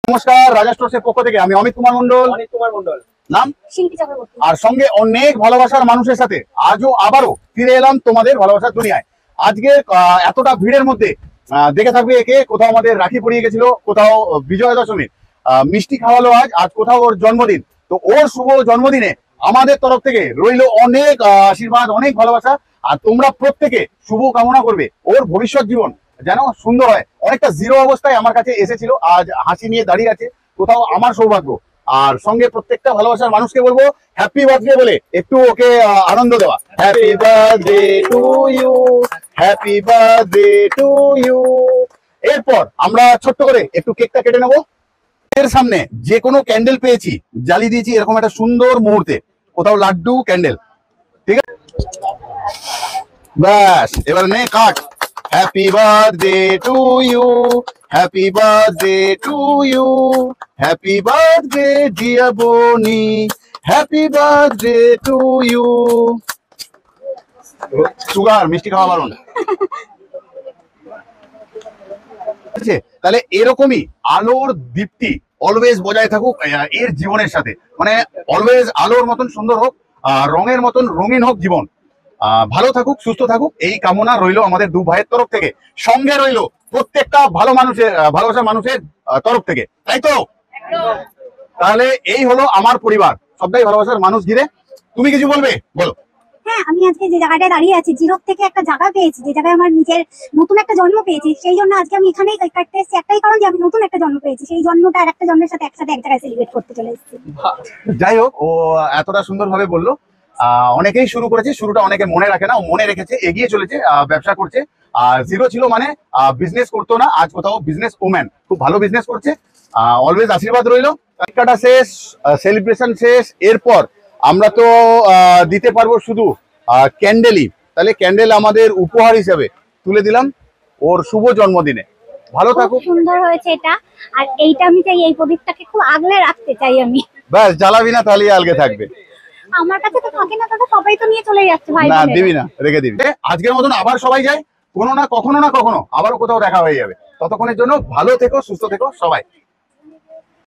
নমস্কার, রাজা স্টোরসের পক্ষ থেকে আমি অমিত কুমার মন্ডল নাম শিল্পী চক্রবর্তী আর সঙ্গে অনেক ভালোবাসার মানুষের সাথে আজও আবারও ফিরে এলাম তোমাদের ভালোবাসার দুনিয়ায়। আজকে এতটা ভিড়ের মধ্যে দেখে থাকবে একে, কোথাও আমাদের রাখি পড়িয়ে গেছিল, কোথাও বিজয়া দশমীর মিষ্টি খাওয়ালো, আজ কোথাও ওর জন্মদিন। তো ওর শুভ জন্মদিনে আমাদের তরফ থেকে রইল অনেক আশীর্বাদ, অনেক ভালোবাসা। আর তোমরা প্রত্যেকে শুভ কামনা করবে ওর ভবিষ্যৎ জীবন যেন সুন্দর হয়। অনেকটা জিরো অবস্থায় আমার কাছে এসেছিল, আজ হাসি নিয়ে দাঁড়িয়ে আছে, কোথাও আমার সৌভাগ্য। আর সঙ্গে প্রত্যেকটা ভালোবাসার মানুষকে বলবো হ্যাপি বার্থডে বলে একটু ওকে আনন্দ দেওয়া। Happy birthday to you, happy birthday to you. এরপর আমরা ছোট্ট করে একটু কেকটা কেটে নেবো। এর সামনে যে কোনো ক্যান্ডেল পেয়েছি জ্বালিয়ে দিয়েছি এরকম একটা সুন্দর মুহূর্তে, কোথাও লাড্ডু ক্যান্ডেল, ঠিক আছে? ব্যাস, এবার নে কাট। Happy birthday to you, happy birthday to you, happy birthday dear Boni, happy birthday to you. Sugar মিষ্টি খাওয়া বারণ। তাহলে এরকমই আলোর দীপ্তি অলওয়েজ বজায় থাকুক এর জীবনের সাথে, মানে অলওয়েজ আলোর মতন সুন্দর হোক, রঙের মতন রঙিন হোক জীবন। ভালো থাকুক, সুস্থ থাকুক, এই কামনা রইলো আমাদের দু ভাইয়ের তরফ থেকে। সঙ্গে রইলো প্রত্যেকটা ভালো মানুষের, ভালোবাসার মানুষের তরফ থেকে, তাই তো? তাহলে এই হলো আমার পরিবার, সবটাই ভালোবাসার মানুষ ঘিরে। তুমি কিছু বলবে? বলো। হ্যাঁ, আমি আজকে যে জায়গাটায় দাঁড়িয়ে আছি, জিরো থেকে একটা জায়গা পেয়েছি, যে জায়গায় আমার নিজের নতুন একটা জন্ম পেয়েছি, সেই জন্য আজকে আমি এখানেই কাটতে এসেছি। একটাই কারণ যে আমি নতুন একটা জন্ম পেয়েছি, সেই জন্মটা আর একটা জন্মের সাথে একসাথে এক জায়গায় সেলিব্রেট করতে চলে এসেছি। যাই হোক, ও এতটা সুন্দর ভাবে বললো। অনেকেই শুরু করেছে, শুরুটা অনেকে মনে রাখে না, ও মনে রেখেছে, এগিয়ে চলেছে, ব্যবসা করছে। আর জিরো ছিল মানে বিজনেস করতো না, আজ কোথাও বিজনেস ওম্যান, খুব ভালো বিজনেস করছে। অলওয়েজ আশীর্বাদ রইলো। কেকটা শেষ, সেলিব্রেশন শেষ। এরপর আমরা তো দিতে পারবো শুধু ক্যান্ডেলই। তাহলে ক্যান্ডেল আমাদের উপহার হিসেবে তুলে দিলাম ওর শুভ জন্মদিনে। ভালো থাকুক। সুন্দর হয়েছে এটা, আর এইটা আমি চাই, এই প্রদীপটাকে খুব আগলে রাখতে চাই আমি। ব্যাস, জ্বালাবি না, তাহলে আলগে থাকবে। আমার কাছে তো থাকে না, দাদা, সবাই তো নিয়ে চলে যাচ্ছে ভাই। না, দিবি না, রেখে দিবি। আজকের মতন আবার সবাই যায়, কোনো না কখনো আবারও কোথাও দেখা হয়ে যাবে। ততক্ষণের জন্য ভালো থেকো, সুস্থ থেকো সবাই।